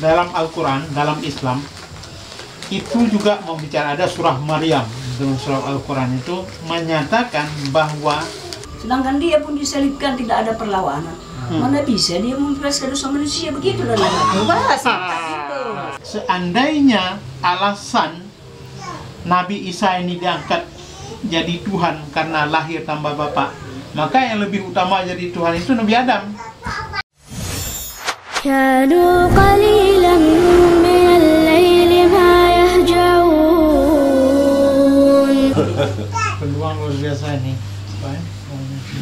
dalam Al-Quran, dalam Islam itu juga membicara, ada surah Maryam dalam surah Al-Quran itu menyatakan bahwa sedangkan dia pun disalibkan, tidak ada perlawanan. Mana bisa dia memperaskan dosa manusia begitu dan seandainya alasan Nabi Isa ini diangkat jadi Tuhan karena lahir tanpa bapak, maka yang lebih utama jadi Tuhan itu Nabi Adam. كانوا قليلا من الليل ما يهجعون. Peluang luar biasa ini.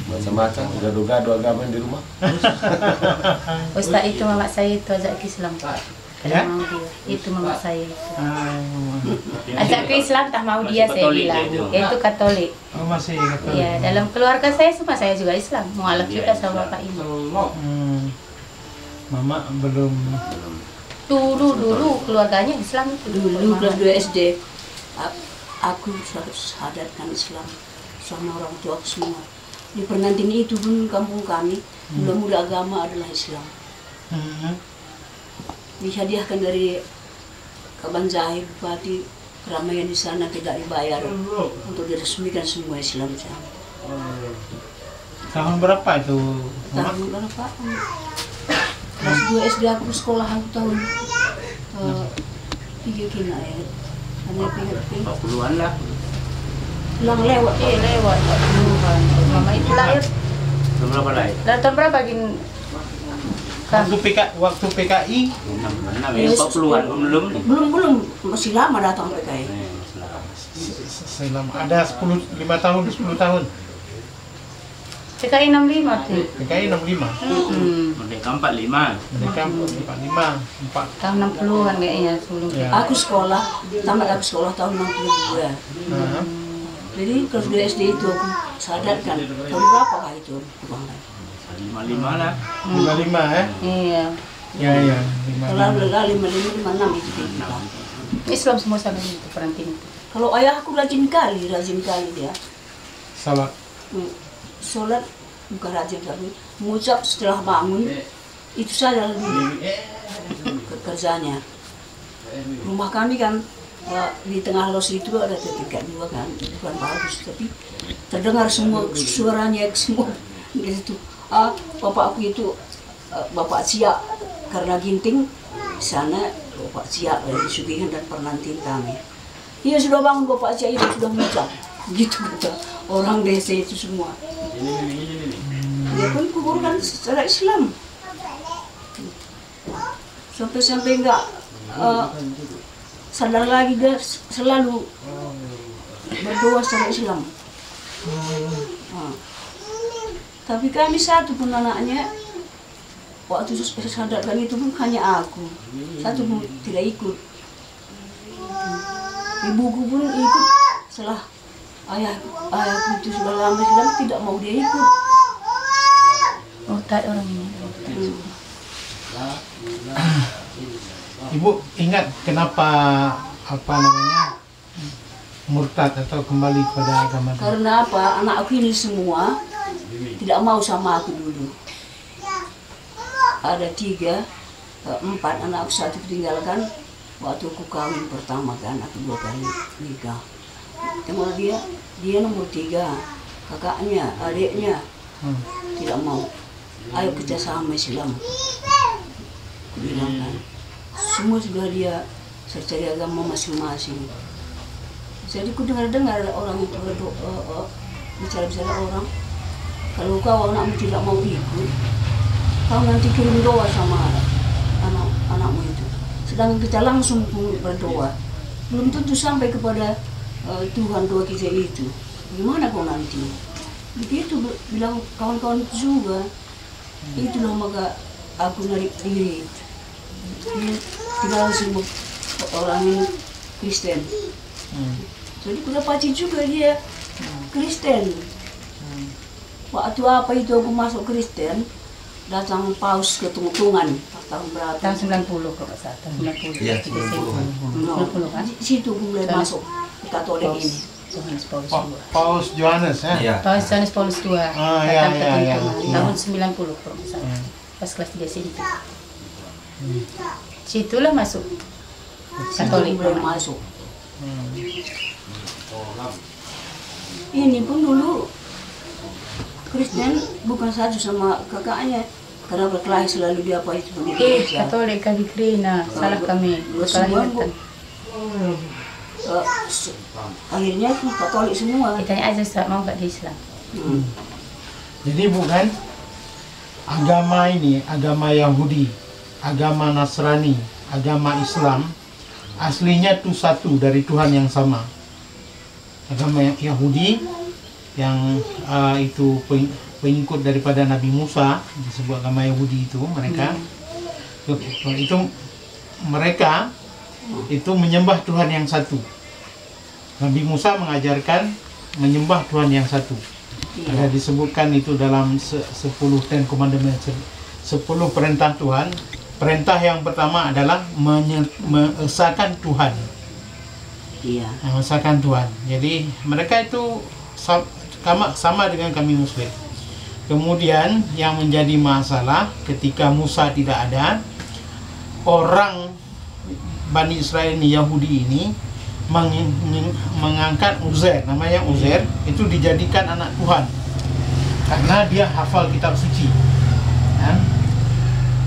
Macam-macam, gado-gado agama di rumah. Ustaz itu mama saya itu ajak ke Islam. Ya? Mau dia. Itu mama saya itu. Ajak ke Islam tak mau dia, saya bilang. Dia itu Katolik. Oh, masih Katolik. Ya, dalam keluarga saya semua saya juga Islam. Mualaf juga sama bapak ini. Mama belum. Dulu keluarganya Islam itu. Dulu kelas 2 SD aku sadarkan Islam sama orang tua aku semua. Di Pengantin itu pun kampung kami mula-mula agama adalah Islam. Dihadiahkan dari Kaban Zahid Bupati, keramaian di sana tidak dibayar untuk diresmikan semua Islam sana. Tahun berapa itu? Tahun berapa? Kelas 2 SD aku sekolah aku tahun 3 kina ya. Hanya pingat-pingat. 40-an lah. Pulang lewat. Lewat. Mama itu lahir. Tahun berapa lahir? Tahun berapa gini? Waktu PKI 40-an belum. Masih lama datang PKI. selama ada 5 tahun, 10 tahun. PKI 65 tuh. PKI 65. Merdeka 45. Mereka 45, 4. Tahun 60-an kayaknya sebelum. Ya. Aku tamat aku sekolah tahun 62. Jadi kelas 2 SD itu aku sadarkan tahun berapa kah itu? 55 lah. 55 ya? Iya. Ya. Kalau legal 55, 56 itu kita. Islam semua sama itu perantin itu. Kalau ayah aku rajin kali dia. Salat. Sholat bukan rajin tapi mengucap setelah bangun itu saja lebih kerjanya. Rumah kami kan di tengah los itu ada tingkat 2 kan, bukan bagus tapi terdengar semua suaranya semua di situ. Bapak aku itu bapak Cia karena ginting di sana bapak Cia disugihan dan penantin kami. Iya sudah bangun bapak Cia itu sudah mengucap gitu kata orang desa itu semua. Dia pun kuburkan secara Islam. Sampai enggak sadar lagi dia selalu berdoa secara Islam. Tapi kami satu pun anaknya waktu sadarkan itu pun hanya aku. Satu pun tidak ikut. Ibuku pun ikut setelah ayahku itu sudah lama Islam tidak mau dia ikut. Oh, tak orang ini. Ibu ingat kenapa murtad atau kembali kepada agama? Karena apa? Anak aku ini semua tidak mau sama aku dulu. Ada 3, 4 anak aku, 1 ditinggalkan waktu aku kawin pertama kan, aku 2 kali nikah. Cuma dia nomor 3, kakaknya, adiknya tidak mau. Ayo kita sama Islam. Bilang kan, semua sudah dia secara agama masing-masing. Jadi ku dengar orang itu bicara orang. Kalau kau anakmu tidak mau ikut, kau nanti kirim doa sama anakmu itu. Sedangkan kita langsung berdoa. Belum tentu sampai kepada Tuhan doa kita itu. Gimana kau nanti? Begitu bilang kawan-kawan juga. Itulah maka aku narik diri. Tinggal semua orang ini Kristen. Jadi kuda paci juga dia Kristen. Waktu apa itu aku masuk Kristen, datang paus ke Tungtungan tahun berapa? Tahun 90 kalau nggak salah. Tahun 90. Iya, 90 kan? Di situ aku mulai masuk ke Katolik ini. Johannes Paulus II. Paus Johannes ya? Iya. Paus Johannes Paulus II. Iya. Tahun 90 kalau nggak salah. Pas kelas 3 SMP. Situlah masuk Katolik. Boleh masuk. Ini pun dulu Kristen bukan satu sama kakaknya, karena berkelahi selalu dia apa itu begitu. Katolik kali Krina, salah kami. Semua Bu. Akhirnya Katolik semua. Kita aja Ustaz mau kat Islam. Jadi bukan agama ini, agama Yahudi, agama Nasrani, agama Islam, aslinya itu satu dari Tuhan yang sama. Agama Yahudi yang itu pengikut daripada Nabi Musa, disebut agama Yahudi itu mereka itu menyembah Tuhan yang satu. Nabi Musa mengajarkan menyembah Tuhan yang satu. Ada disebutkan itu dalam 10 Ten Commandments, 10 perintah Tuhan. Perintah yang pertama adalah mengesahkan Tuhan. Iya. Mengesahkan Tuhan. Jadi mereka itu sama dengan kami Muslim. Kemudian yang menjadi masalah ketika Musa tidak ada, orang Bani Israel ini, Yahudi ini mengangkat Uzair, namanya Uzair, itu dijadikan anak Tuhan karena dia hafal kitab suci.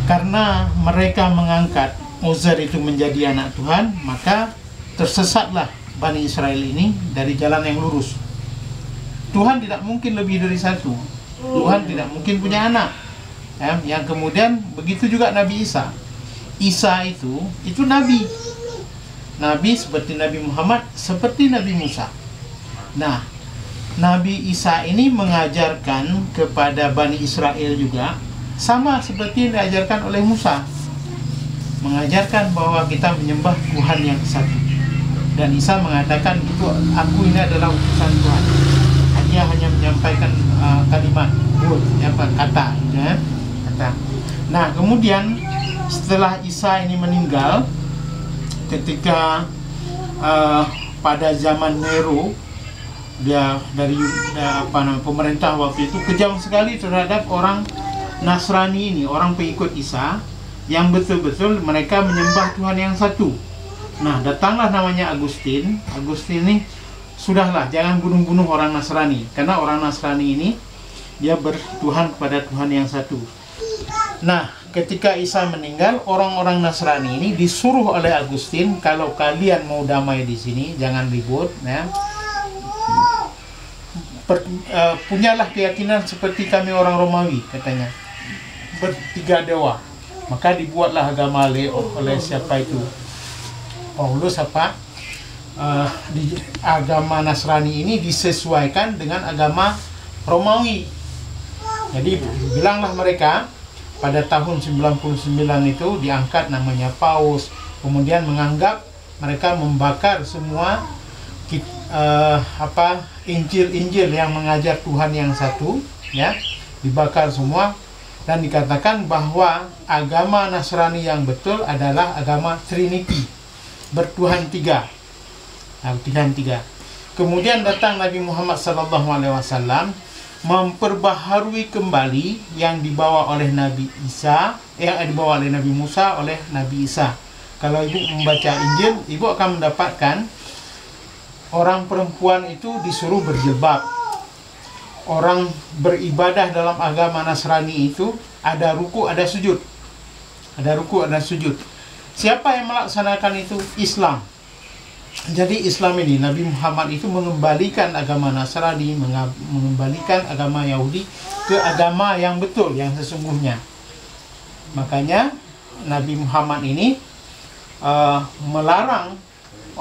Karena mereka mengangkat Uzair itu menjadi anak Tuhan, maka tersesatlah Bani Israel ini dari jalan yang lurus. Tuhan tidak mungkin lebih dari satu. Tuhan tidak mungkin punya anak. Yang kemudian begitu juga Nabi Isa. Isa itu nabi. Nabi seperti Nabi Muhammad, seperti Nabi Musa. Nah, Nabi Isa ini mengajarkan kepada Bani Israel juga sama seperti yang diajarkan oleh Musa. Mengajarkan bahwa kita menyembah Tuhan yang satu. Dan Isa mengatakan itu, aku ini adalah utusan Tuhan. Dia hanya menyampaikan kalimat, kata. Nah, kemudian setelah Isa ini meninggal, ketika pada zaman Nero, dia dari pemerintah waktu itu kejam sekali terhadap orang Nasrani ini, orang pengikut Isa yang betul-betul mereka menyembah Tuhan yang satu. Nah, datanglah namanya Agustin. Agustin ini, sudahlah, jangan bunuh-bunuh orang Nasrani, karena orang Nasrani ini dia bertuhan kepada Tuhan yang satu. Nah, ketika Isa meninggal, orang-orang Nasrani ini disuruh oleh Agustin, kalau kalian mau damai di sini, jangan ribut, ya. Punyalah keyakinan seperti kami orang Romawi, katanya, bertiga dewa. Maka dibuatlah agama oleh siapa itu? Paulus di agama Nasrani ini disesuaikan dengan agama Romawi. Jadi bilanglah mereka pada tahun 99 itu diangkat namanya Paus, kemudian menganggap mereka membakar semua Injil yang mengajar Tuhan yang satu, ya, dibakar semua, dan dikatakan bahwa agama Nasrani yang betul adalah agama Trinity, bertuhan tiga. Tuhan tiga. Kemudian datang Nabi Muhammad SAW memperbaharui kembali yang dibawa oleh Nabi Isa, yang dibawa oleh Nabi Musa, oleh Nabi Isa. Kalau ibu membaca Injil, ibu akan mendapatkan orang perempuan itu disuruh berjilbab. Orang beribadah dalam agama Nasrani itu ada ruku, ada sujud. Ada ruku, ada sujud. Siapa yang melaksanakan itu? Islam. Jadi Islam ini, Nabi Muhammad itu mengembalikan agama Nasrani, mengembalikan agama Yahudi ke agama yang betul, yang sesungguhnya. Makanya Nabi Muhammad ini melarang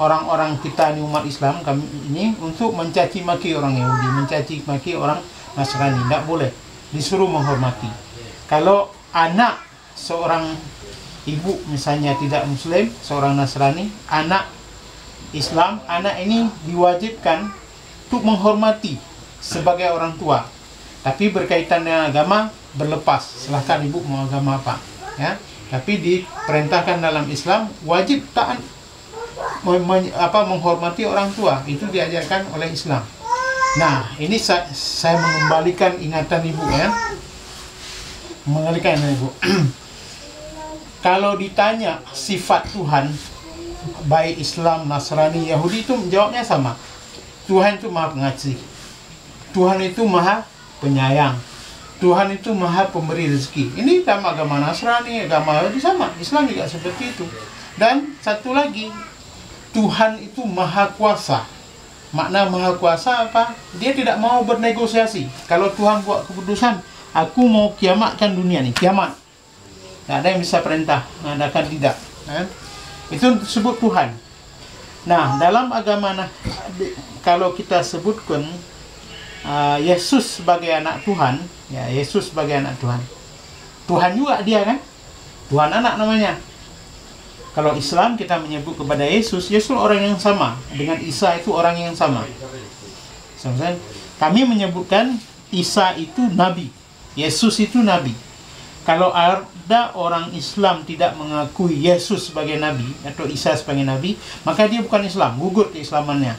orang-orang kita ini, umat Islam kami ini, untuk mencaci maki orang Yahudi, mencaci maki orang Nasrani. Tidak boleh, disuruh menghormati. Kalau anak seorang ibu misalnya tidak Muslim, seorang Nasrani, anak Islam, anak ini diwajibkan untuk menghormati sebagai orang tua. Tapi berkaitan dengan agama, berlepas, silahkan ibu mau agama apa, ya. Tapi diperintahkan dalam Islam wajib taat, menghormati orang tua, itu diajarkan oleh Islam. Nah, ini saya mengembalikan ingatan ibu, ya, mengembalikan ibu. Kalau ditanya sifat Tuhan, baik Islam, Nasrani, Yahudi, itu jawabnya sama. Tuhan itu maha pengasih, Tuhan itu maha penyayang, Tuhan itu maha pemberi rezeki. Ini dalam agama Nasrani, agama Yahudi sama, Islam juga seperti itu. Dan satu lagi, Tuhan itu maha kuasa. Makna maha kuasa apa? Dia tidak mau bernegosiasi. Kalau Tuhan buat keputusan, aku mau kiamatkan dunia nih, kiamat, tidak ada yang bisa perintah, mengadakan tidak. Itu disebut Tuhan. Nah, dalam agama, kalau kita sebutkan Yesus sebagai anak Tuhan, ya Yesus sebagai anak Tuhan, Tuhan juga dia kan, Tuhan anak namanya. Kalau Islam kita menyebut kepada Yesus, Yesus orang yang sama dengan Isa, itu orang yang sama. Kami menyebutkan Isa itu nabi, Yesus itu nabi. Kalau ada orang Islam tidak mengakui Yesus sebagai nabi atau Isa sebagai nabi, maka dia bukan Islam, gugur keislamannya.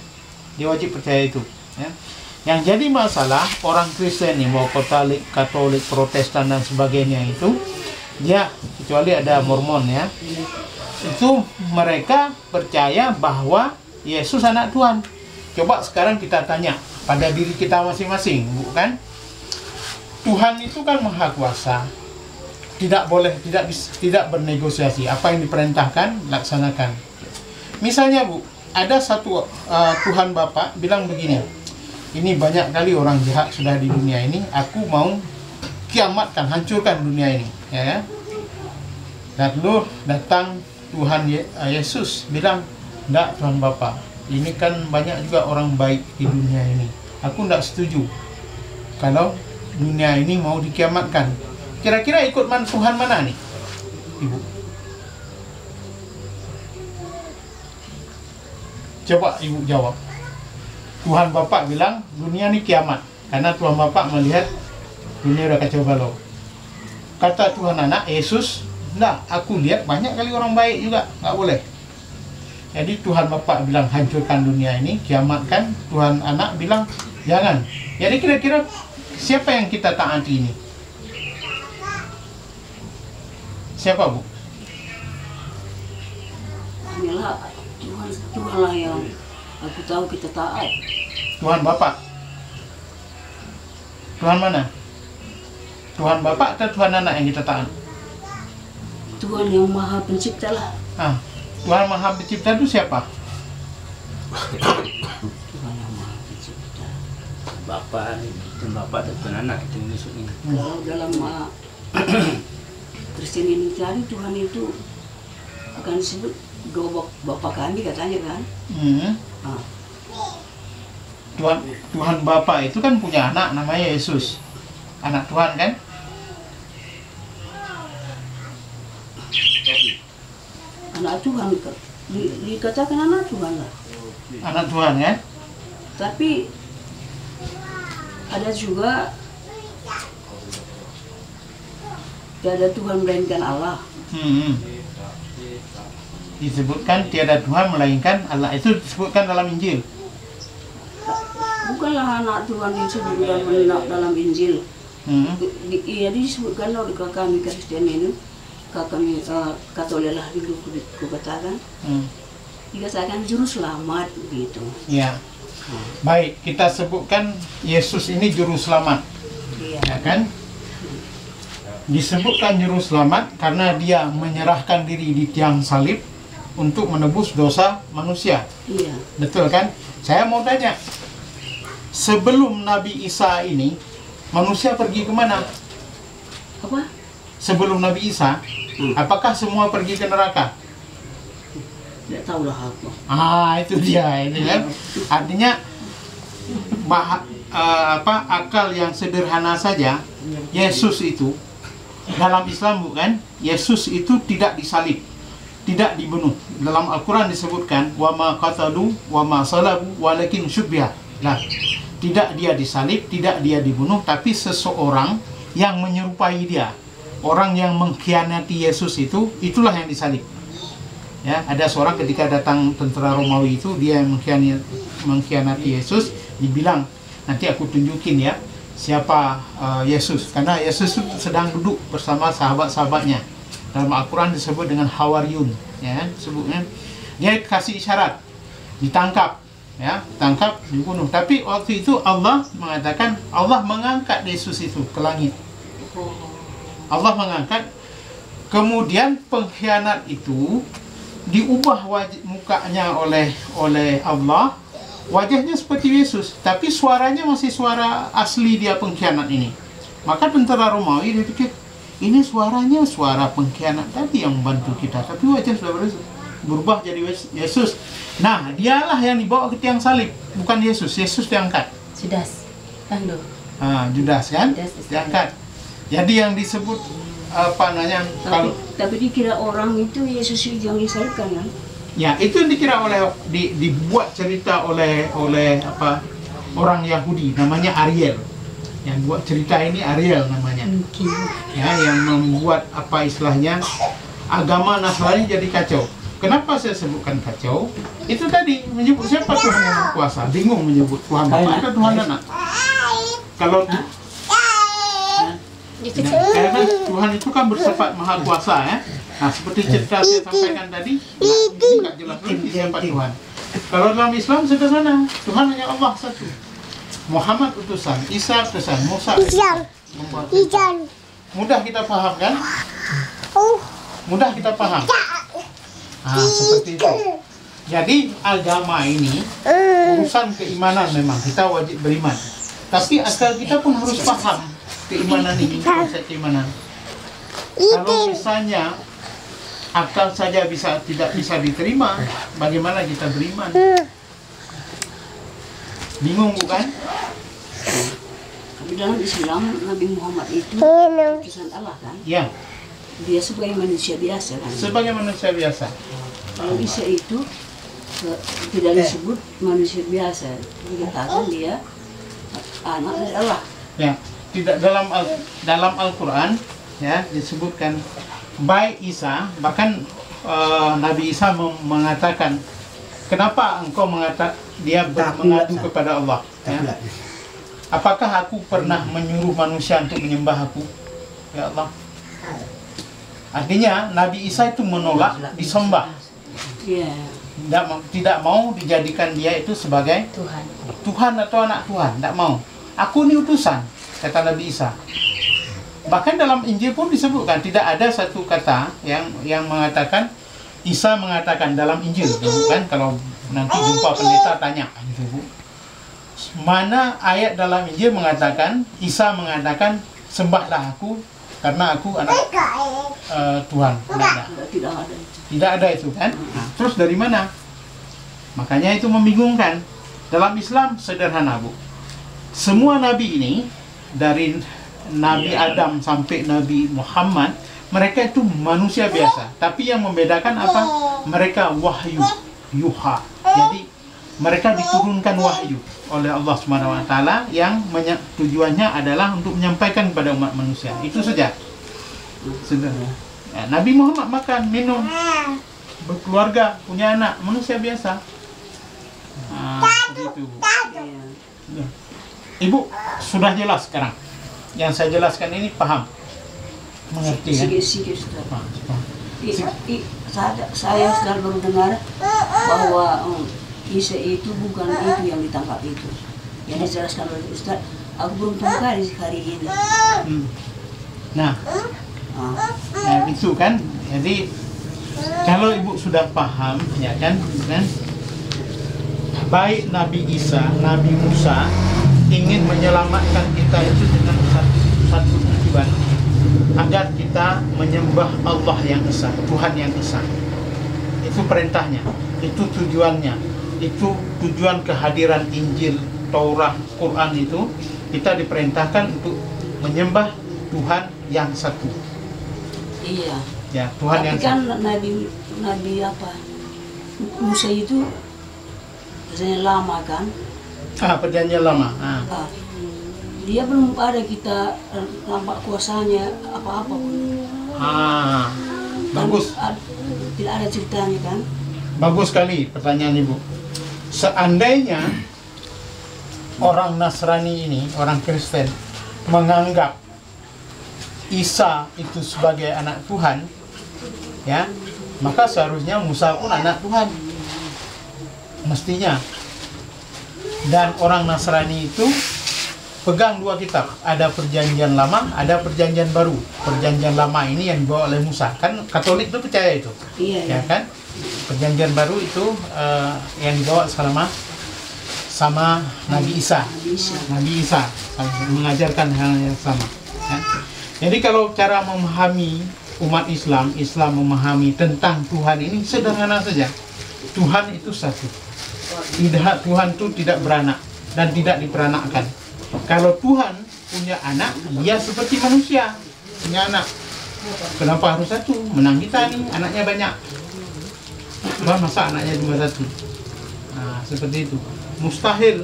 Dia wajib percaya itu. Ya. Yang jadi masalah orang Kristen yang mau Katolik, Protestan dan sebagainya itu, dia kecuali ada Mormon ya, itu mereka percaya bahwa Yesus anak Tuhan. Coba sekarang kita tanya pada diri kita masing-masing, bukan? Tuhan itu kan maha kuasa. Tidak boleh, tidak bernegosiasi. Apa yang diperintahkan, laksanakan. Misalnya Bu, ada satu Tuhan Bapa bilang begini, ini banyak kali orang jahat sudah di dunia ini, aku mau kiamatkan, hancurkan dunia ini, ya. Lalu datang Tuhan Yesus bilang, enggak Tuhan Bapa, ini kan banyak juga orang baik di dunia ini, aku enggak setuju kalau dunia ini mau dikiamatkan. Kira-kira ikut Tuhan mana nih, Ibu? Coba Ibu jawab. Tuhan Bapa bilang dunia ini kiamat karena Tuhan Bapa melihat dunia udah kacau balau. Kata Tuhan Anak Yesus, enggak, aku lihat banyak kali orang baik juga, nggak boleh. Jadi Tuhan Bapa bilang hancurkan dunia ini, kiamatkan. Tuhan Anak bilang jangan. Jadi kira-kira siapa yang kita taati ini? Siapa Bu? Inilah Tuhan lah yang aku tahu kita taat. Tuhan Bapa. Tuhan mana? Tuhan Bapa atau Tuhan Anak yang kita taat? Tuhan yang Maha Pencipta lah. Tuhan Maha Pencipta itu siapa? Tuhan yang Maha Pencipta. Bapak, Tuhan Bapak dan Tuhan Anak itu maksudnya. Kalau dalam Kristen ini tadi Tuhan itu akan disebut Bapa kami katanya kan. Tuhan Bapa itu kan punya anak namanya Yesus, anak Tuhan kan? Anak Tuhan, dikatakan anak Tuhan lah. Anak Tuhan kan? Tapi ada juga tiada Tuhan melainkan Allah. Disebutkan tiada Tuhan melainkan Allah, itu disebutkan dalam Injil. Bukanlah anak Tuhan disebut dalam Injil. Iya disebutkan oleh kami Kristen ini, kami Katolik lah dulu kukatakan. Dikatakan juru selamat gitu. Ya. Baik, kita sebutkan Yesus ini juru selamat. Iya. Ya kan? Disebutkan juru selamat karena dia menyerahkan diri di tiang salib untuk menebus dosa manusia. Iya. Betul kan? Saya mau tanya, sebelum Nabi Isa ini, manusia pergi kemana? Apa? Sebelum Nabi Isa, apakah semua pergi ke neraka? Tidak tahulah aku. Itu dia, itu kan? Artinya, akal yang sederhana saja, Yesus itu, dalam Islam bukan, Yesus itu tidak disalib, tidak dibunuh. Dalam Al-Quran disebutkan, wa ma qatalu wa ma salabu walakin syubbiha. Nah, tidak dia disalib, tidak dia dibunuh, tapi seseorang yang menyerupai dia. Orang yang mengkhianati Yesus itu, itulah yang disalib. Ya, ada seorang ketika datang tentara Romawi itu, dia yang mengkhianati Yesus, dibilang, nanti aku tunjukin ya, siapa Yesus. Karena Yesus sedang duduk bersama sahabat-sahabatnya. Dalam Al-Quran disebut dengan Hawariyun, ya, sebutnya. Dia kasih isyarat, ditangkap, ya, tangkap, dibunuh. Tapi waktu itu Allah mengatakan, Allah mengangkat Yesus itu ke langit. Allah mengangkat. Kemudian pengkhianat itu diubah mukanya oleh Allah, wajahnya seperti Yesus, tapi suaranya masih suara asli dia pengkhianat ini. Maka tentara Romawi dia pikir, ini suaranya suara pengkhianat tadi yang membantu kita, tapi wajah sudah berubah jadi Yesus. Nah, dialah yang dibawa ke tiang salib, bukan Yesus. Yesus diangkat. Judas. Judas kan? Judas Diangkat. Jadi yang disebut apa namanya? Tapi dikira orang itu Yesus yang disalibkan kan? Ya, itu yang dikira dibuat cerita oleh apa orang Yahudi, namanya Ariel. Yang buat cerita ini Ariel namanya. Ya, yang membuat apa istilahnya agama Nasrani jadi kacau. Kenapa saya sebutkan kacau? Itu tadi menyebut siapa Tuhan yang Maha Kuasa, bingung menyebut Tuhan Bapa atau Tuhan Anak. Kalau karena Tuhan itu kan bersifat Maha Kuasa, ya. Nah, seperti cerita saya sampaikan tadi, tidak jelas lagi siapa Tuhan. Kalau dalam Islam sederhana, Tuhan hanya Allah satu. Muhammad utusan, Isa utusan, Musa utusan. Mudah kita paham kan? Mudah kita paham. Nah, seperti itu. Jadi agama ini urusan keimanan, memang kita wajib beriman. Tapi akal kita pun harus paham keimanan ini, konsep keimanan. Kalau misalnya akal saja tidak bisa diterima, bagaimana kita beriman? Bingung bukan? Tapi dalam Islam Nabi Muhammad itu utusan Allah kan? Ya. Dia sebagai manusia biasa kan? Sebagai manusia biasa. Kalau Isa itu tidak disebut manusia biasa, dikatakan dia anak dari Allah. Ya, tidak dalam Al-Quran ya disebutkan baik Isa, bahkan Nabi Isa mengatakan, kenapa engkau mengadu kepada Allah? Ya? Apakah aku pernah menyuruh manusia untuk menyembah aku? Ya Allah. Artinya Nabi Isa itu menolak disembah. Yeah. Tidak mau dijadikan dia itu sebagai Tuhan atau anak Tuhan. Tidak mau. Aku ini utusan, kata Nabi Isa. Bahkan dalam Injil pun disebutkan, tidak ada satu kata yang mengatakan, Isa mengatakan dalam Injil, bukan? Kalau nanti jumpa pendeta tanya, gitu, mana ayat dalam Injil mengatakan, Isa mengatakan, sembahlah aku karena aku anak Tuhan. Tidak ada itu kan? Terus dari mana? Makanya itu membingungkan. Dalam Islam sederhana, Bu. Semua nabi ini, dari Nabi Adam sampai Nabi Muhammad, mereka itu manusia biasa. Tapi yang membedakan apa? Mereka wahyu, yuha. Jadi mereka diturunkan wahyu oleh Allah SWT yang tujuannya adalah untuk menyampaikan kepada umat manusia. Itu saja. Sederhana. Ya, Nabi Muhammad makan, minum, berkeluarga, punya anak, manusia biasa. Begitu. Ibu sudah jelas sekarang. Yang saya jelaskan ini paham, mengerti kan? Sikit. Saya sedang baru dengar bahwa Isa itu bukan itu yang ditangkap itu. Yang dijelaskan oleh Ustaz, aku belum tahu hari ini. Nah, itu kan. Jadi kalau ibu sudah paham, ya kan, baik Nabi Isa, Nabi Musa ingin menyelamatkan kita itu dengan satu tujuan, agar kita menyembah Allah yang Esa, Tuhan yang Esa. Itu perintahnya, itu tujuannya, itu tujuan kehadiran Injil, Taurat, Quran itu. Kita diperintahkan untuk menyembah Tuhan yang satu. Iya. Ya, Tuhan tapi yang kan satu. Nabi apa? Musa itu perjanjian lama kan? Perjanjian lama. Dia belum ada kita nampak kuasanya apa-apa pun. Bagus. Tidak ada ceritanya kan? Bagus sekali pertanyaan Ibu. Seandainya orang Nasrani ini, orang Kristen, menganggap Isa itu sebagai anak Tuhan, ya, maka seharusnya Musa pun anak Tuhan, mestinya. Dan orang Nasrani itu pegang dua kitab, ada Perjanjian Lama, ada Perjanjian Baru. Perjanjian Lama ini yang dibawa oleh Musa, kan Katolik itu percaya itu, ya kan? Perjanjian Baru itu yang dibawa sama Nabi Isa. Nabi Isa mengajarkan hal yang sama. Ya. Jadi kalau cara memahami umat Islam, Islam memahami tentang Tuhan ini sederhana saja. Tuhan itu satu. Tuhan itu tidak beranak dan tidak diperanakkan. Kalau Tuhan punya anak, dia seperti manusia punya anak. Kenapa harus satu? Menang kita nih, anaknya banyak. Masa anaknya cuma satu? Nah, seperti itu. Mustahil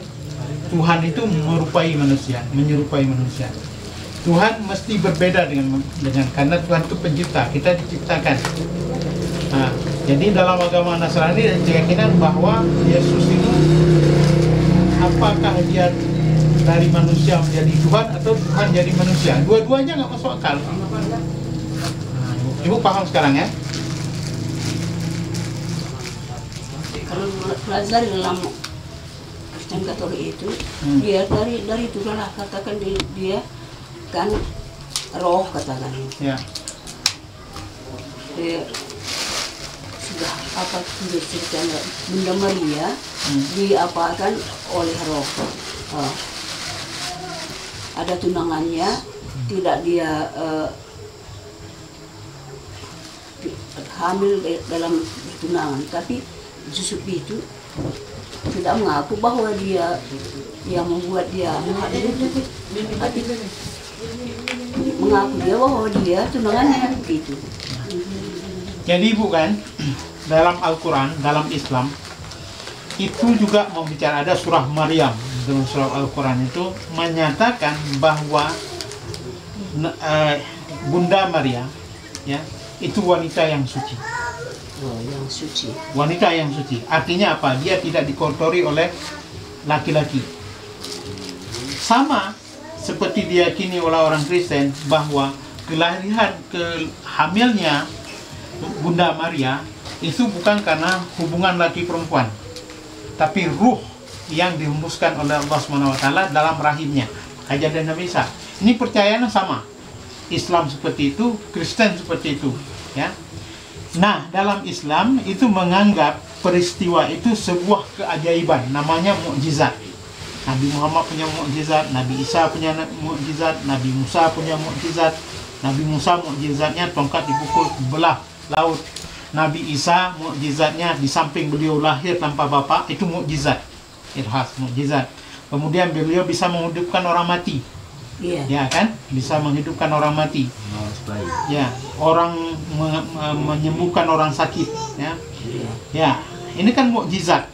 Tuhan itu menyerupai manusia. Tuhan mesti berbeda dengan karena Tuhan itu pencipta, kita diciptakan. Nah, jadi dalam agama Nasrani ada keyakinan bahwa Yesus itu apakah dia dari manusia menjadi Tuhan atau Tuhan jadi manusia? Dua-duanya nggak masuk akal. Nah, Ibu paham sekarang ya? Kalau belajar dalam Kristen Katolik itu, dia dari Tuhan lah, katakan dia kan roh, katakan. Ya. Dia sudah ceritanya Bunda Maria diapakan oleh roh. Ada tunangannya, tidak dia hamil dalam tunangan, tapi Yusuf itu tidak mengaku bahwa dia yang membuat dia hamil itu, tapi mengaku dia bahwa dia tunangannya begitu. Jadi bukan dalam Al-Quran, dalam Islam itu juga membicara, ada surah Maryam dalam surah Al-Quran itu menyatakan bahwa Bunda Maria ya itu wanita yang suci. Yang suci. Wanita yang suci. Artinya apa? Dia tidak dikotori oleh laki-laki. Sama seperti diyakini oleh orang Kristen bahwa hamilnya Bunda Maria itu bukan karena hubungan laki perempuan, tapi ruh yang dihembuskan oleh Allah SWT dalam rahimnya. Kejadian Nabi Isa. Ini percayaannya sama. Islam seperti itu, Kristen seperti itu, ya. Nah, dalam Islam itu menganggap peristiwa itu sebuah keajaiban, namanya mukjizat. Nabi Muhammad punya mukjizat, Nabi Isa punya mukjizat, Nabi Musa punya mukjizat. Nabi Musa mukjizatnya tongkat dipukul belah laut. Nabi Isa mukjizatnya di samping beliau lahir tanpa bapa, itu mukjizat. Irhas, mukjizat. Kemudian beliau bisa menghidupkan orang mati. Ya kan? Bisa menghidupkan orang mati. Ya, orang menyembuhkan orang sakit, ya. Ya, ini kan mukjizat.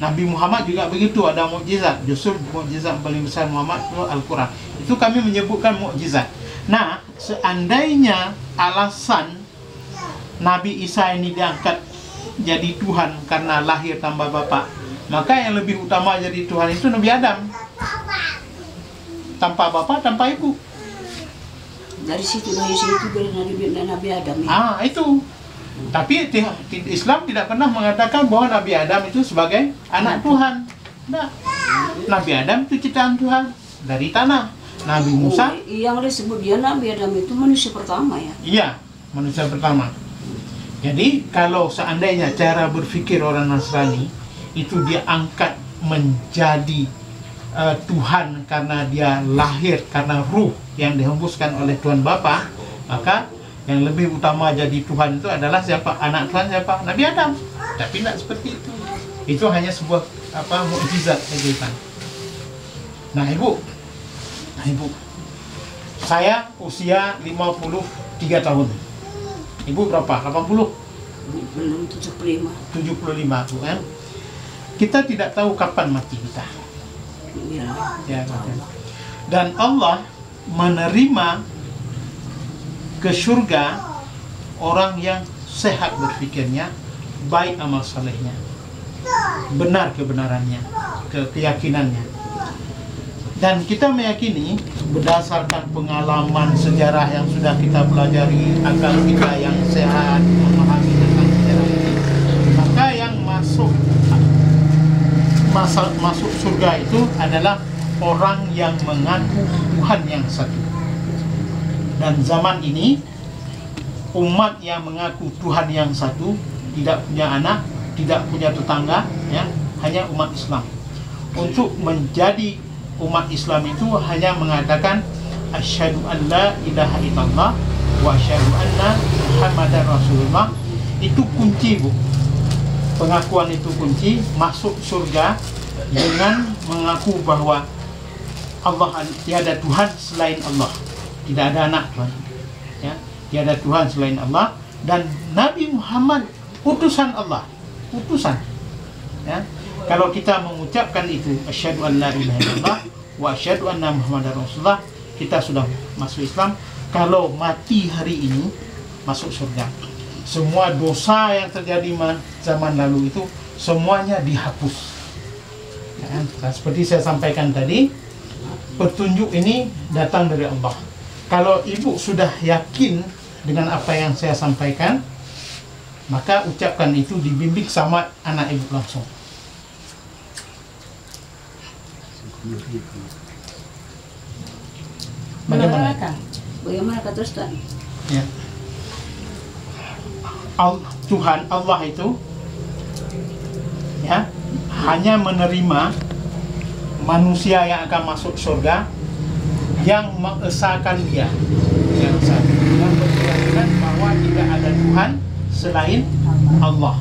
Nabi Muhammad juga begitu, ada mukjizat. Justru mukjizat paling besar Muhammad itu Al-Quran. Itu kami menyebutkan mukjizat. Nah, seandainya alasan Nabi Isa ini diangkat jadi Tuhan karena lahir tanpa bapa, maka yang lebih utama jadi Tuhan itu Nabi Adam. Tanpa bapa, tanpa ibu. Dari situ Nabi Adam. Itu. Tapi Islam tidak pernah mengatakan bahwa Nabi Adam itu sebagai anak Tuhan. Nah, Nabi Adam itu ciptaan Tuhan dari tanah. Nabi Musa yang disebut dia Nabi Adam itu manusia pertama ya? Iya, manusia pertama. Jadi kalau seandainya cara berpikir orang Nasrani itu dia angkat menjadi Tuhan karena dia lahir karena ruh yang dihembuskan oleh Tuhan Bapa, maka yang lebih utama jadi Tuhan itu adalah siapa? Anak Tuhan siapa? Nabi Adam. Tapi tidak seperti itu. Itu hanya sebuah mukjizat saja. Nah, Ibu, saya usia 53 tahun. Ibu berapa? 80? Belum 75. 75, bukan? Kita tidak tahu kapan mati kita. Ya, dan Allah menerima ke surga orang yang sehat berpikirnya, baik amal salehnya, benar kebenarannya, keyakinannya. Dan kita meyakini berdasarkan pengalaman sejarah yang sudah kita pelajari, akal kita yang sehat memahami tentang sejarah ini, maka yang masuk surga itu adalah orang yang mengaku Tuhan yang satu. Dan zaman ini umat yang mengaku Tuhan yang satu, tidak punya anak, tidak punya tetangga, ya, hanya umat Islam. Untuk menjadi umat Islam itu hanya mengatakan asyhadu an la ilaha illallah wa asyhadu anna muhammadar rasulullah. Itu kunci, Bu. Pengakuan itu kunci masuk surga, dengan mengaku bahwa Allah tiada Tuhan selain Allah, tidak ada anak Tuhan, ya, tiada Tuhan selain Allah, dan Nabi Muhammad utusan Allah, utusan, ya. Kalau kita mengucapkan itu asyhadu an la ilaha illallah wa asyhadu anna muhammadar rasulullah, kita sudah masuk Islam. Kalau mati hari ini masuk surga. Semua dosa yang terjadi zaman lalu itu semuanya dihapus, ya. Nah, seperti saya sampaikan tadi, petunjuk ini datang dari Allah. Kalau ibu sudah yakin dengan apa yang saya sampaikan, maka ucapkan itu, dibimbing sama anak ibu langsung. Bagaimana kata Ustaz? Ya. Tuhan Allah itu, ya, hanya menerima manusia yang akan masuk surga yang mengesahkan Dia, yang berkeyakinan bahwa tidak ada Tuhan selain Allah.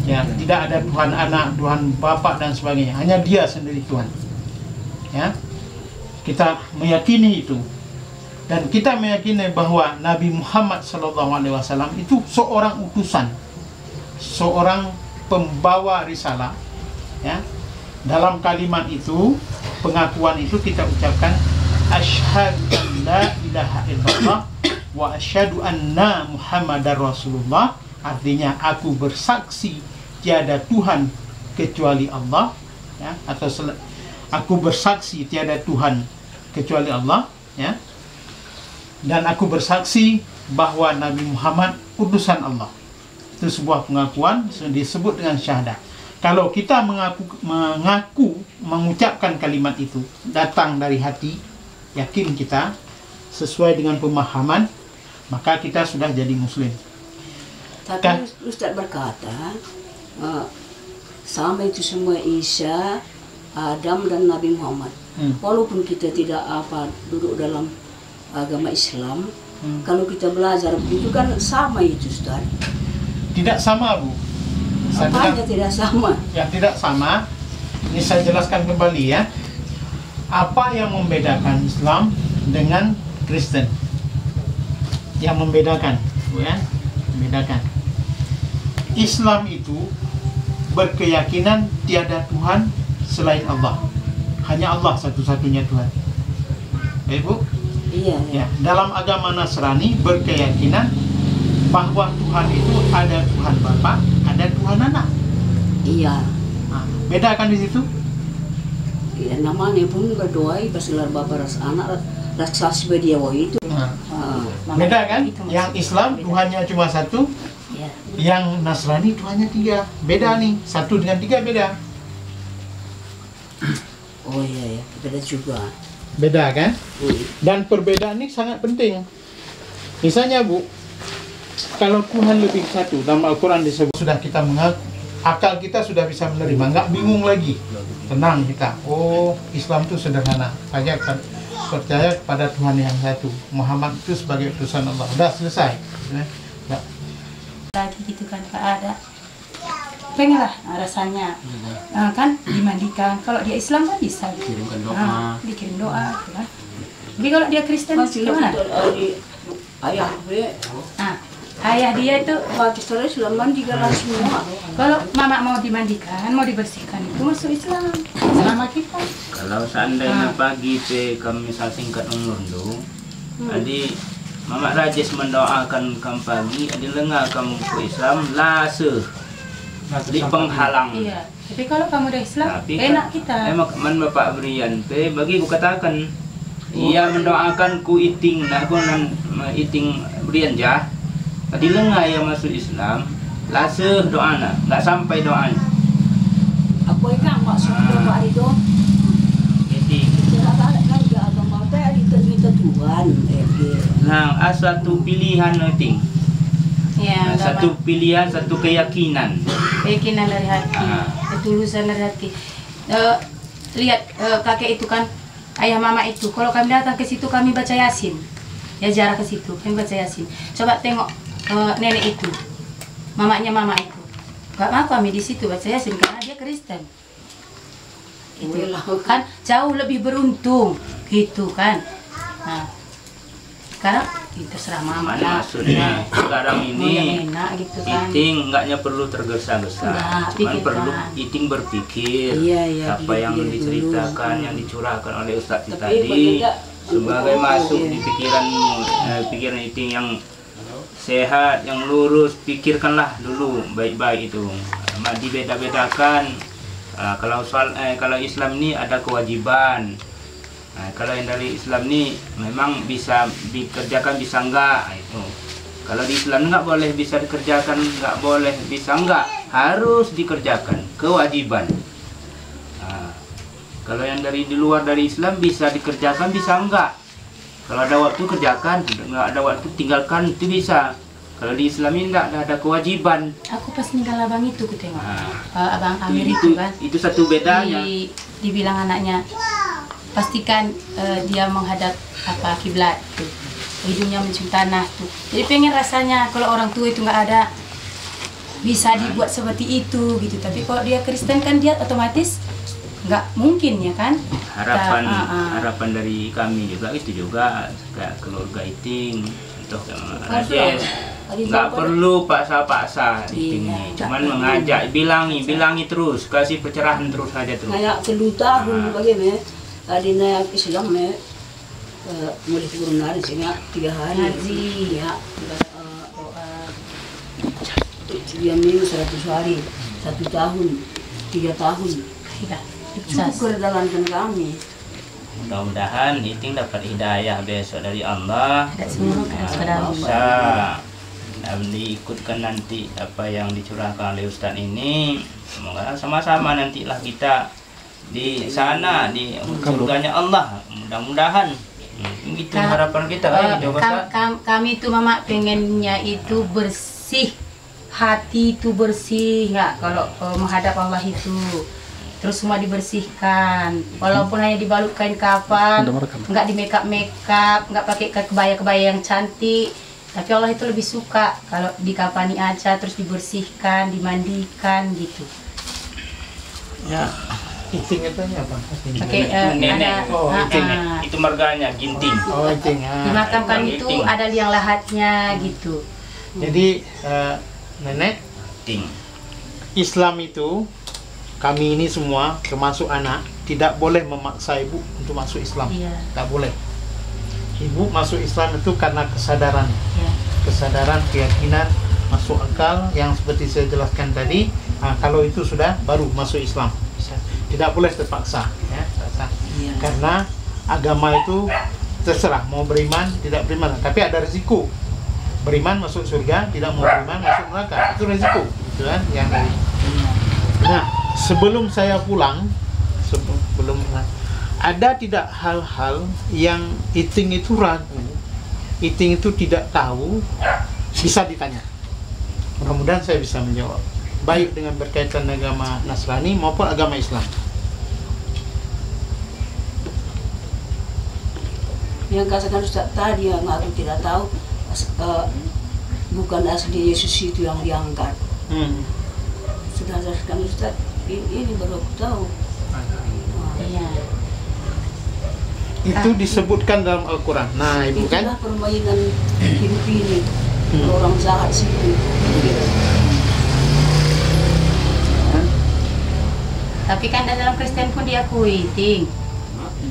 Ya, tidak ada Tuhan anak, Tuhan Bapa dan sebagainya. Hanya Dia sendiri Tuhan. Ya, kita meyakini itu, dan kita meyakini bahwa Nabi Muhammad SAW itu seorang utusan, seorang pembawa risalah. Ya, dalam kalimat itu, pengakuan itu kita ucapkan asyhadu an la ilaha illallah wa asyhadu anna muhammadar rasulullah. Artinya aku bersaksi tiada Tuhan kecuali Allah, ya, atau aku bersaksi tiada Tuhan kecuali Allah, ya, dan aku bersaksi bahwa Nabi Muhammad utusan Allah. Itu sebuah pengakuan, disebut dengan syahadat. Kalau kita mengucapkan kalimat itu datang dari hati, yakin kita sesuai dengan pemahaman, maka kita sudah jadi muslim. Tapi Ustaz berkata, sama itu semua Isa, Adam dan Nabi Muhammad. Walaupun kita tidak duduk dalam agama Islam, kalau kita belajar begitu kan sama itu, Ustaz. Tidak sama, Bu. Apanya tidak sama? Ya, tidak sama. Ini saya jelaskan kembali, ya. Apa yang membedakan Islam dengan Kristen? Yang membedakan, ya, membedakan. Islam itu berkeyakinan tiada Tuhan selain Allah. Hanya Allah satu-satunya Tuhan. Bu? Iya, ya. Dalam agama Nasrani berkeyakinan bahwa Tuhan itu ada Tuhan Bapa, ada Tuhan Anak. Iya. Nah, beda kan di situ? Ya, namanya pun berdoa basilar Bapa ras Anak ras dia itu. Beda kan? Yang Islam Tuhannya cuma satu. Yang Nasrani Tuhannya 3. Beda nih, 1 dengan 3 beda. Oh iya, beda juga. Beda kan? Dan perbedaan ini sangat penting. Misalnya, Bu, kalau Tuhan lebih satu, dalam Al-Quran disebut, sudah kita mengaku, akal kita sudah bisa menerima, nggak bingung lagi, tenang kita. Oh, Islam itu sederhana, percaya pada Tuhan yang satu, Muhammad itu sebagai utusan Allah. Udah selesai. Lagi gitu kan, Pak, ada pengen lah rasanya, kan dimandikan. Kalau dia Islam kan bisa dikirimkan doa, dikirim doa, kan. Tapi kalau dia Kristen gimana? Ayah dia itu Pakistan sudah mandikan semua. Kalau mama mau dimandikan, mau dibersihkan, itu masuk Islam selama kita. Kalau seandainya pagi kami singkat umur dulu, jadi Mama Rajis mendoakan kamu pagi, adi lengah kamu ke Islam, lase di penghalang. Iya. Tapi kalau kamu udah Islam, Tapi enak kita. Emang Bapak Brian, bagi ku katakan, ia mendoakan ku iting, nah ku nan iting Brian jah. Tadi lengah yang masuk Islam, laseh doana, nggak sampai doanya. Aku ingat maksud Pak itu. Jadi, Kan dia agama teh minta Tuhan. nah satu pilihan iting, Ya, satu pilihan, satu keyakinan. keyakinan dari hati, ketulusan dari hati. Lihat kakek itu kan, ayah mama itu. Kalau kami datang ke situ kami baca Yasin, ya jarah ke situ kami baca Yasin. Coba tengok nenek itu, mamanya mama itu, gak mau kami di situ baca Yasin karena dia Kristen. Itu kan jauh lebih beruntung, gitu kan. Nah, sekarang terserah mama Mana lah. maksudnya sekarang Mau yang ini enak gitu kan. iting enggaknya perlu tergesa-gesa, Enggak, cuman pikirkan. perlu iting berpikir Iya, apa yang pikir diceritakan, dulu. yang dicurahkan oleh Ustadz Tapi tadi bagaimana- sebagai masuk iya. di pikiranmu, pikiran iting yang sehat, yang lurus, pikirkanlah dulu baik-baik itu. Dibeda-bedakan. Kalau Islam ini ada kewajiban. Nah, kalau yang dari Islam ini memang bisa dikerjakan, bisa enggak itu. Kalau di Islam nggak boleh bisa dikerjakan, nggak boleh bisa enggak, harus dikerjakan, kewajiban. Nah, kalau yang dari di luar dari Islam bisa dikerjakan, bisa enggak. Kalau ada waktu kerjakan, nggak ada waktu tinggalkan, itu bisa. Kalau di Islam ini nggak ada kewajiban. Aku pas ninggal abang itu ku tengok. Nah, Abang Amir itu kan. itu satu bedanya. Dibilang anaknya pastikan dia menghadap apa kiblat tuh, hidungnya mencium tanah tuh. Jadi pengen rasanya kalau orang tua itu nggak ada bisa dibuat seperti itu gitu. Tapi kalau dia Kristen kan dia otomatis nggak mungkin ya kan. Harapan dari kami juga itu juga kayak keluarga iting untuk Rajes nggak perlu paksa-paksa itingnya, cuman mengajak, bilangi terus, kasih pencerahan terus aja terus. Kayak kedua tahun bagaimana? Tadi naik Islam mulai turun hari sehingga 3 hari. Ngaji. Ya. Dia minggu 100 hari, 1 tahun, 3 tahun. Iya. Cukup kedalangan kami. Mudah-mudahan iting dapat hidayah besok dari Allah. Ada semua kan saudara. Bisa diikutkan nanti apa yang dicurahkan oleh Ustadz ini. Semoga sama-sama nantilah kita di sana di surganya Allah. Mudah-mudahan. Gitu harapan kita Kami itu mama pengennya itu bersih, hati itu bersih nggak kalau menghadap Allah itu. Terus semua dibersihkan, walaupun hanya dibalut kain kafan, nggak di makeup, nggak pakai kebaya-kebaya yang cantik, tapi Allah itu lebih suka kalau dikafani aja, terus dibersihkan, dimandikan gitu. Ya, iting itu apa? Pakai nenek. Iting. Itu marganya ginting. Oh, iting. dimakamkan Iting. itu ada liang lahatnya gitu. Jadi nenek, Iting. Islam itu kami ini semua termasuk anak tidak boleh memaksa ibu untuk masuk Islam. Iya. Tak boleh. Ibu masuk Islam itu karena kesadaran, Ya. keyakinan, masuk akal yang seperti saya jelaskan tadi. Kalau itu sudah baru masuk Islam. Tidak boleh terpaksa, ya, terpaksa. Karena agama itu terserah mau beriman tidak beriman, tapi ada risiko. Beriman masuk surga, tidak mau beriman masuk neraka. Itu risiko, gitu kan? Yang dari. Nah, sebelum saya pulang, ada tidak hal-hal yang iting itu ragu, iting itu tidak tahu, bisa ditanya. Mudah-mudahan saya bisa menjawab, baik dengan berkaitan agama Nasrani maupun agama Islam. Yang katakan Ustaz tadi yang aku tidak tahu, bukan asli Yesus itu yang diangkat. Sudah jelaskan Ustaz, ini baru aku tahu. Iya. Itu disebutkan dalam Al-Quran. Nah, ibu kan? Itulah permainan hidup ini. Orang jahat situ. Tapi kan dalam Kristen pun diakui, Ting.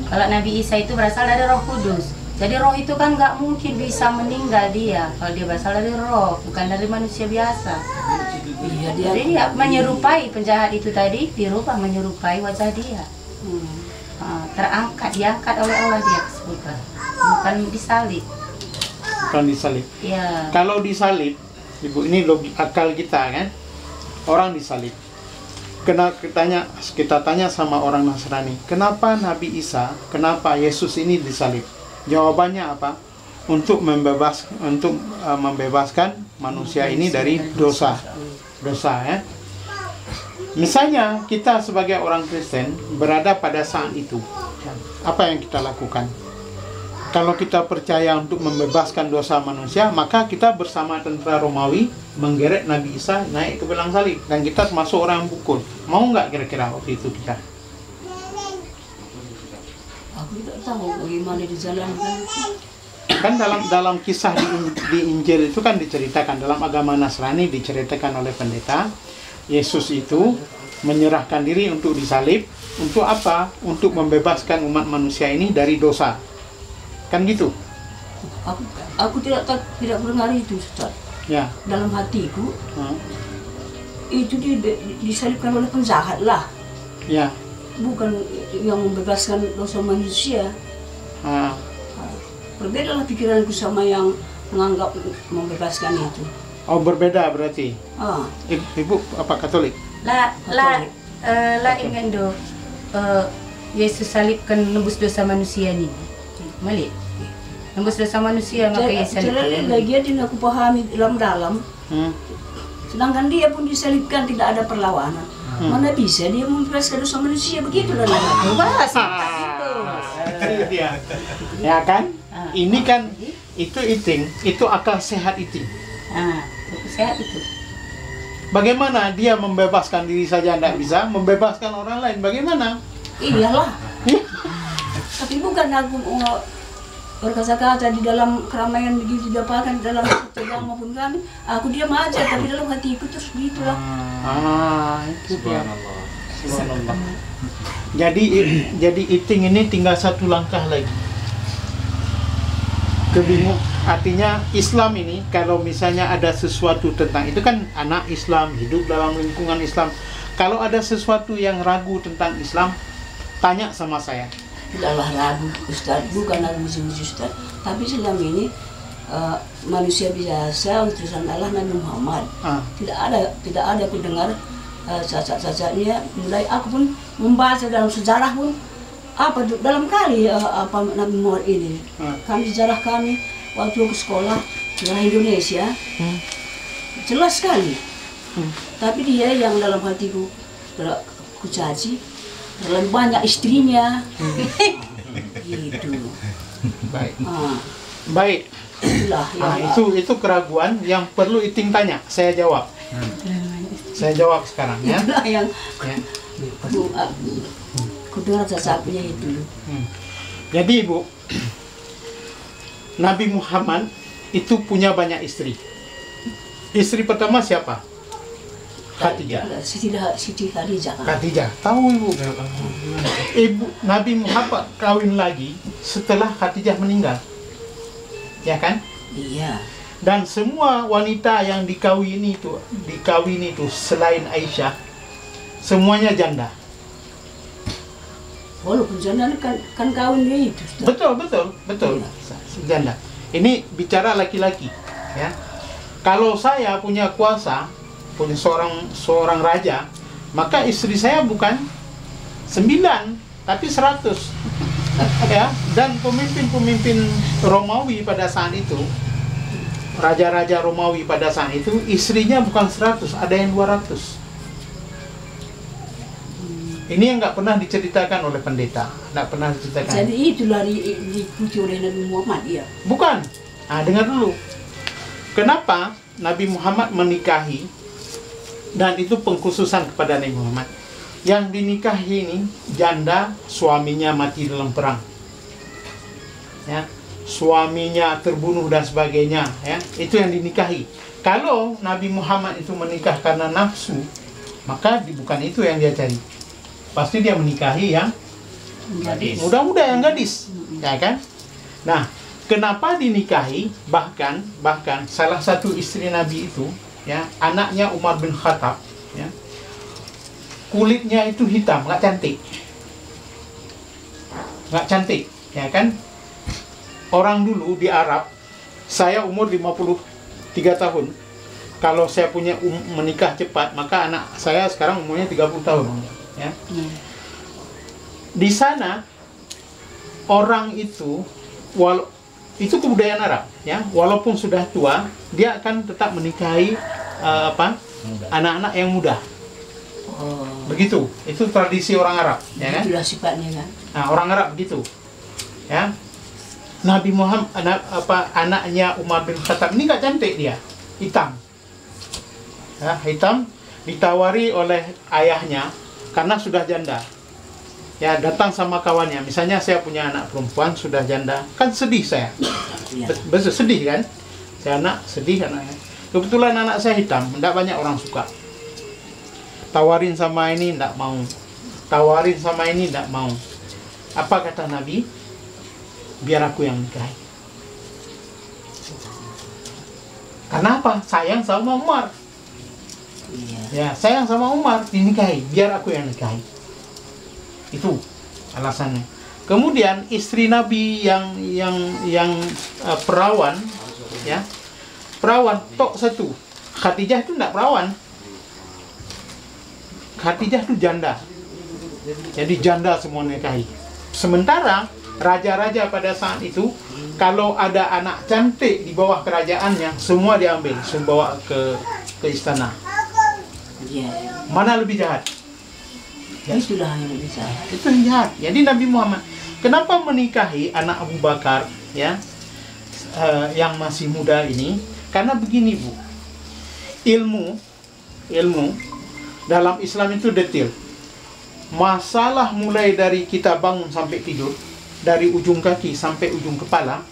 Kalau Nabi Isa itu berasal dari Roh Kudus. Jadi roh itu kan nggak mungkin bisa meninggal dia. Kalau dia berasal dari roh, bukan dari manusia biasa. Iya, dia. Jadi dia menyerupai penjahat itu tadi, dirubah menyerupai wajah dia. Terangkat, diangkat oleh Allah dia ke surga. Bukan disalib. Bukan disalib. Ya. Kalau disalib, Ibu, ini logika akal kita kan, orang disalib. Kita tanya sama orang Nasrani, kenapa Nabi Isa, kenapa Yesus ini disalib? Jawabannya apa? Untuk membebaskan manusia ini dari dosa ya. Misalnya kita sebagai orang Kristen berada pada saat itu, apa yang kita lakukan? Kalau kita percaya untuk membebaskan dosa manusia, maka kita bersama tentara Romawi menggeret Nabi Isa naik ke belang salib, dan kita termasuk orang yang pukul. Mau nggak kira-kira waktu itu kita? Aku tidak tahu bagaimana dijalankan. Kan dalam kisah di Injil itu kan diceritakan, dalam agama Nasrani diceritakan oleh pendeta, Yesus itu menyerahkan diri untuk disalib. Untuk apa? Untuk membebaskan umat manusia ini dari dosa. Kan gitu? Aku tidak mendengar itu, Ustaz. Ya. Dalam hatiku, itu disalibkan oleh penjahat lah. Ya. Bukan yang membebaskan dosa manusia. Berbedalah pikiranku sama yang menganggap membebaskan itu. Oh, berbeda berarti. Ibu apa Katolik? La ingin do Yesus salibkan nembus dosa manusia ni. Malik. Nembus dosa manusia maka Yesus salibkan. Lagian yang aku pahami dalam-dalam. Sedangkan dia pun disalibkan tidak ada perlawanan. Mana bisa dia membebaskan dosa manusia, begitulah. Dia. Ya kan? Ini kan itu akal sehat eating. Sehat itu. Bagaimana dia membebaskan diri saja tidak bisa, membebaskan orang lain bagaimana? Iyalah. Tapi bukan aku berkata-kata di dalam keramaian begitu diapakan dalam sedang maupun kami, aku diam aja, tapi dalam hatiku terus begitulah. Itu dia. Subhanallah. Jadi eating ini tinggal satu langkah lagi. Kebingung. Artinya Islam ini kalau misalnya ada sesuatu tentang itu kan anak Islam hidup dalam lingkungan Islam. Kalau ada sesuatu yang ragu tentang Islam, tanya sama saya. Tidaklah ragu, Ustaz, bukan ragu Ustaz. Tapi selama ini manusia biasa utusan Allah Nabi Muhammad. Tidak ada aku dengar cacat-cacatnya. Mulai aku pun membaca dalam sejarah pun dalam kali Nabi Muhammad ini. Kami sejarah kami waktu ke sekolah Indonesia jelas sekali. Tapi dia yang dalam hatiku ku caci, terlalu banyak istrinya. Gitu. Baik. Itulah itu keraguan yang perlu Iting tanya. Saya jawab. Saya jawab sekarang ya. Itulah yang kudengar cacatnya itu. Jadi Ibu, Nabi Muhammad itu punya banyak istri. Istri pertama siapa? Khadijah. Siti Khadijah. Khadijah. Tahu Ibu, Nabi Muhammad kawin lagi setelah Khadijah meninggal. Ya kan? Iya. Dan semua wanita yang dikawini itu selain Aisyah, semuanya janda. Walaupun janda kan kawin dia itu. Betul. Janda. Ini bicara laki-laki, ya. Kalau saya punya kuasa, punya seorang raja, maka istri saya bukan 9 tapi 100. Ya, dan pemimpin Romawi pada saat itu, raja-raja Romawi pada saat itu istrinya bukan 100, ada yang 200. Ini yang nggak pernah diceritakan oleh pendeta, nggak pernah diceritakan. Jadi itulah diikuti oleh Nabi Muhammad, ya? Bukan. Dengar dulu. Kenapa Nabi Muhammad menikahi, dan itu pengkhususan kepada Nabi Muhammad. Yang dinikahi ini janda, suaminya mati dalam perang, ya, suaminya terbunuh dan sebagainya, ya, itu yang dinikahi. Kalau Nabi Muhammad itu menikah karena nafsu, maka bukan itu yang dia cari. Pasti dia menikahi yang muda-muda, yang gadis, ya kan? Nah, kenapa dinikahi? Bahkan salah satu istri Nabi itu ya, anaknya Umar bin Khattab, ya, kulitnya itu hitam, nggak cantik, ya kan? Orang dulu di Arab, saya umur 53 tahun. Kalau saya punya menikah cepat, maka anak saya sekarang umurnya 30 tahun, ya. Di sana orang itu itu kebudayaan Arab, ya, walaupun sudah tua dia akan tetap menikahi anak-anak yang muda. Begitu, itu tradisi orang Arab, ya kan? Itulah sifatnya kan. Nah, orang Arab begitu, ya. Nabi Muhammad anaknya Umar bin Khattab ini nggak cantik, dia hitam, ya, hitam, ditawari oleh ayahnya karena sudah janda. Ya, datang sama kawannya, misalnya saya punya anak perempuan sudah janda, kan sedih saya, sedih kan, saya anak sedih anaknya. Kebetulan anak saya hitam, tidak banyak orang suka. Tawarin sama ini tidak mau, tawarin sama ini tidak mau. Apa kata Nabi? Biar aku yang nikahi. Karena apa? Sayang sama Umar. Ya, sayang sama Umar, dinikahi, biar aku yang nikahi. Itu alasannya. Kemudian istri Nabi yang perawan, ya, perawan tok satu. Khadijah itu tidak perawan. Khadijah itu janda. Jadi janda semua nikahi. Sementara raja-raja pada saat itu, kalau ada anak cantik di bawah kerajaannya, semua diambil, semua bawa ke istana. Mana lebih jahat? Ya, itulah yang bisa. Itu yang jahat. Jadi Nabi Muhammad kenapa menikahi anak Abu Bakar, ya, yang masih muda ini? Karena begini, Bu. Ilmu dalam Islam itu detail. Masalah mulai dari kita bangun sampai tidur, dari ujung kaki sampai ujung kepala,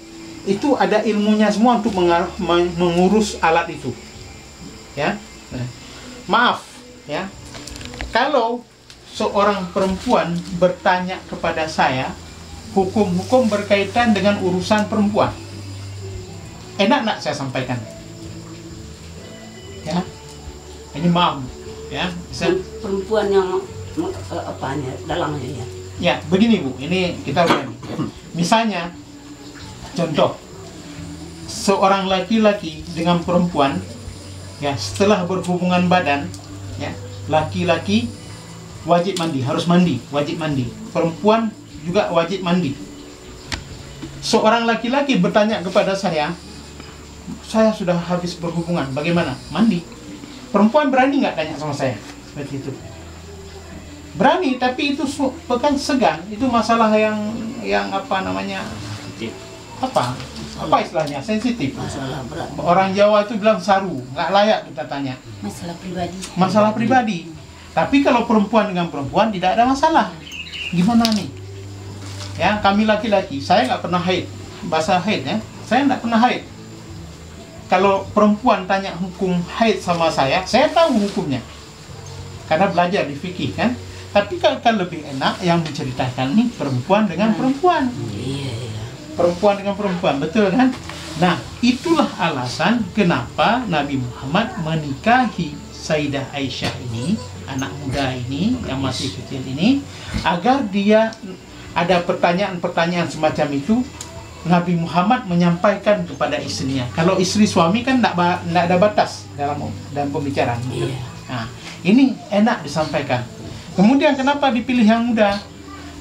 itu ada ilmunya semua untuk mengurus alat itu. Ya. Maaf, ya. Kalau seorang perempuan bertanya kepada saya hukum-hukum berkaitan dengan urusan perempuan, enak nak saya sampaikan? Ya, ini maaf, ya. Perempuan yang dalamnya ya. Ya, begini Bu, ini kita ulangi. Misalnya, contoh, seorang laki-laki dengan perempuan, ya, setelah berhubungan badan, ya, laki-laki wajib mandi, harus mandi, wajib mandi. Perempuan juga wajib mandi. Seorang laki-laki bertanya kepada saya sudah habis berhubungan, bagaimana? Mandi. Perempuan berani nggak tanya sama saya? Seperti itu. Berani, tapi itu bukan segan. Itu masalah yang apa namanya? Apa istilahnya? Sensitif. Masalah berat. Orang Jawa itu bilang saru, nggak layak kita tanya. Masalah pribadi. Masalah pribadi. Tapi kalau perempuan dengan perempuan tidak ada masalah. Gimana nih? Ya, kami laki-laki, saya nggak pernah haid. Bahasa haid, ya, saya nggak pernah haid. Kalau perempuan tanya hukum haid sama saya tahu hukumnya. Karena belajar di fikih, kan. Tapi kan lebih enak yang menceritakan nih perempuan dengan perempuan. Perempuan dengan perempuan, betul kan? Nah, itulah alasan kenapa Nabi Muhammad menikahi Sayyidah Aisyah ini, anak muda ini yang masih kecil ini, agar dia ada pertanyaan-pertanyaan semacam itu, Nabi Muhammad menyampaikan kepada istrinya. Kalau istri suami kan tidak ada batas dalam pembicaraan. Nah, ini enak disampaikan. Kemudian kenapa dipilih yang muda?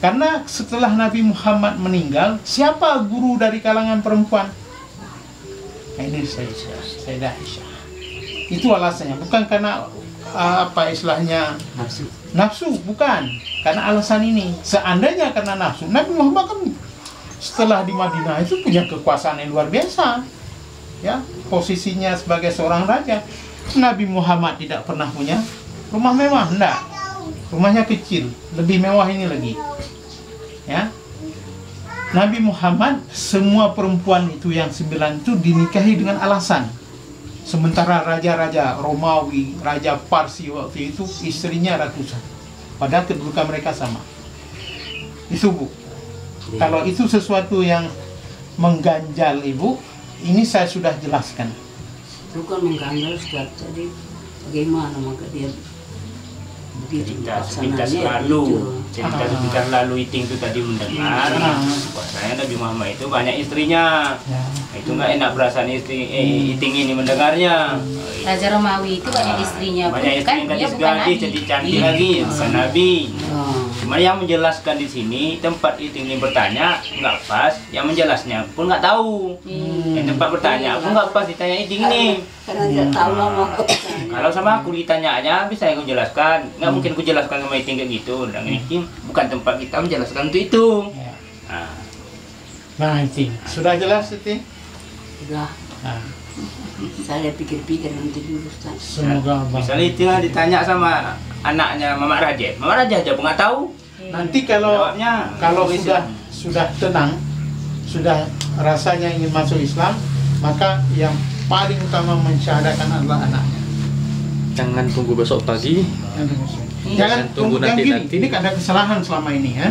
Karena setelah Nabi Muhammad meninggal, siapa guru dari kalangan perempuan? Nah, ini Sayyidah Aisyah. Itu alasannya, bukan karena apa istilahnya nafsu, bukan. Karena alasan ini. Seandainya karena nafsu, Nabi Muhammad kan setelah di Madinah itu punya kekuasaan yang luar biasa, ya, posisinya sebagai seorang raja. Nabi Muhammad tidak pernah punya rumah mewah, enggak. Rumahnya kecil, lebih mewah ini lagi, ya. Nabi Muhammad, semua perempuan itu yang 9 itu dinikahi dengan alasan. Sementara raja-raja Romawi, raja Parsi waktu itu istrinya ratusan. Padahal kedudukan mereka sama. Itu, Bu. Kalau itu sesuatu yang mengganjal Ibu, ini saya sudah jelaskan. bukan mengganggu Ustaz. Jadi bagaimana maka dia begitu Sepintas lalu Iting itu tadi mendengar bahwasanya Nabi Muhammad itu banyak istrinya. Itu nggak enak perasaan Iting ini mendengarnya. Raja Romawi itu banyak istrinya, Banyak istri yang gadis-gadis jadi cantik lagi, bukan Nabi. Cuma yang menjelaskan di sini tempat Iting ini bertanya nggak pas, yang menjelasnya pun nggak tahu. Yang tempat bertanya pun nggak pas ditanya Iting ini. Karena tidak tahu lama. Kalau sama aku ditanyanya bisa aku jelaskan, nggak mungkin aku jelaskan sama Iting kayak gitu. Dan Iting bukan tempat kita menjelaskan untuk itu. Nah Iting, sudah jelas Iting? Sudah. Saya pikir-pikir nanti dulu Ustaz. Semoga Allah. Misalnya itu ditanya sama anaknya Mama Raja aja nggak tahu. Nanti kalau sudah tenang, sudah rasanya ingin masuk Islam, maka yang paling utama mensyahadakan adalah anaknya. Jangan tunggu besok pagi. Jangan tunggu nanti. Ini ada kesalahan selama ini ya.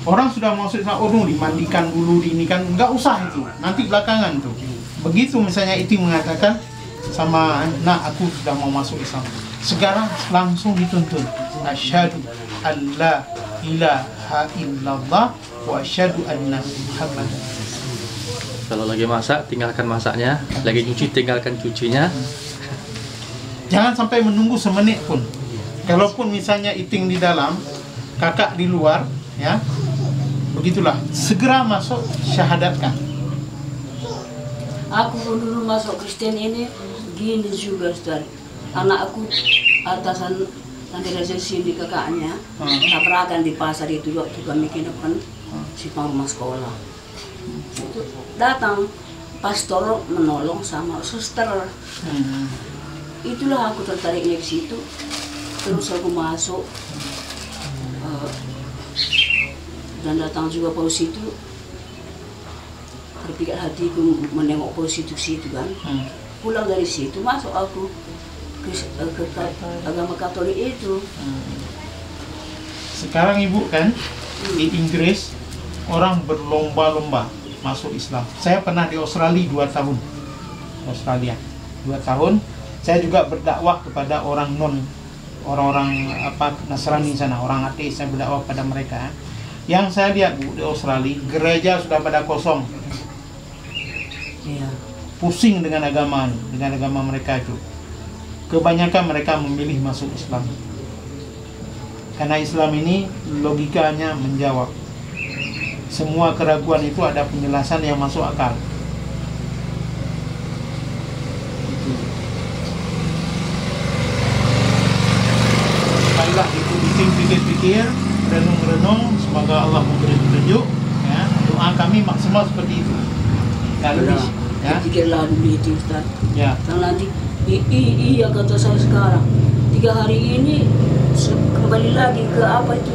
Orang sudah masuk Islam, dimandikan dulu, diinikan, nggak usah itu. Nanti belakangan tuh. Begitu misalnya itu mengatakan sama nak aku sudah mau masuk Islam, sekarang langsung dituntut asyhadu an la ilaha illallah wa asyhadu anna muhammadan. Kalau lagi masak, tinggalkan masaknya. Lagi cuci, tinggalkan cucinya. Jangan sampai menunggu semenit pun. Kalaupun misalnya Iting di dalam, kakak di luar, ya, begitulah. Segera masuk, syahadatkan. Aku dulu masuk Kristen ini gini juga Ustaz. Anak aku atasan nanti dari sini kakaknya tabrakan di pasar itu juga kami depan simpang rumah sekolah. Itu datang pastor menolong sama suster. Itulah aku tertariknya ke situ. Terus aku masuk dan datang juga paus itu. Berpikir hatiku menengok positif situ kan. Pulang dari situ masuk aku ke agama Katolik itu. Sekarang ibu kan di Inggris orang berlomba-lomba masuk Islam. Saya pernah di Australia 2 tahun. 2 tahun. Saya juga berdakwah kepada orang-orang Nasrani sana, orang ateis. Saya berdakwah pada mereka. Yang saya lihat Bu di Australia, gereja sudah pada kosong. Pusing dengan agama mereka itu. Kebanyakan mereka memilih masuk Islam karena Islam ini logikanya menjawab semua keraguan, itu ada penjelasan yang masuk akal. Baiklah, itu pikir-pikir, renung-renung, semoga Allah memberi petunjuk ya. Doa kami maksimal seperti itu. Kalau ya, pikirlah dulu itu Ustaz. Ya. Karena nanti iya kata saya sekarang 3 hari ini kembali lagi ke apa itu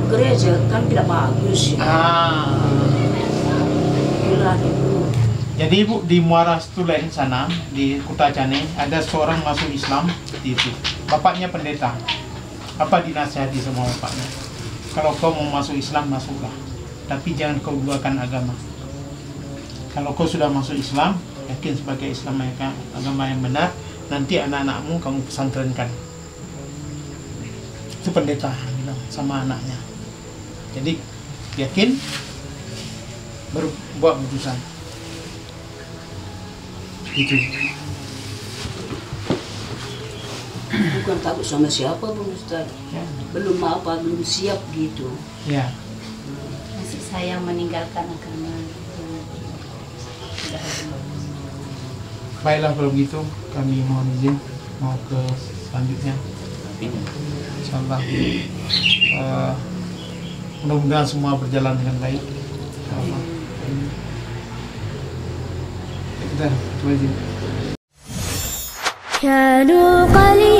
gereja kan tidak bagus ya. Jadi Ibu di Muara Stulen sana di Kota Cane ada seorang masuk Islam itu. Bapaknya pendeta. Apa dinasihati sama bapaknya? Kalau kau mau masuk Islam masuklah. Tapi jangan kau duakan agama. Kalau kau sudah masuk Islam, yakin sebagai Islam agama yang benar, nanti anak-anakmu kamu pesantrenkan. Itu pendeta bilang sama anaknya. Jadi yakin baru buat keputusan. Itu. Bukan takut sama siapa pun Ustaz. Ya. Belum siap gitu. Ya. Masih sayang meninggalkan agama. Baiklah kalau begitu kami mohon izin mau ke selanjutnya. Insyaallah mudah-mudahan semua berjalan dengan baik. Kita izin. كانوا قليلا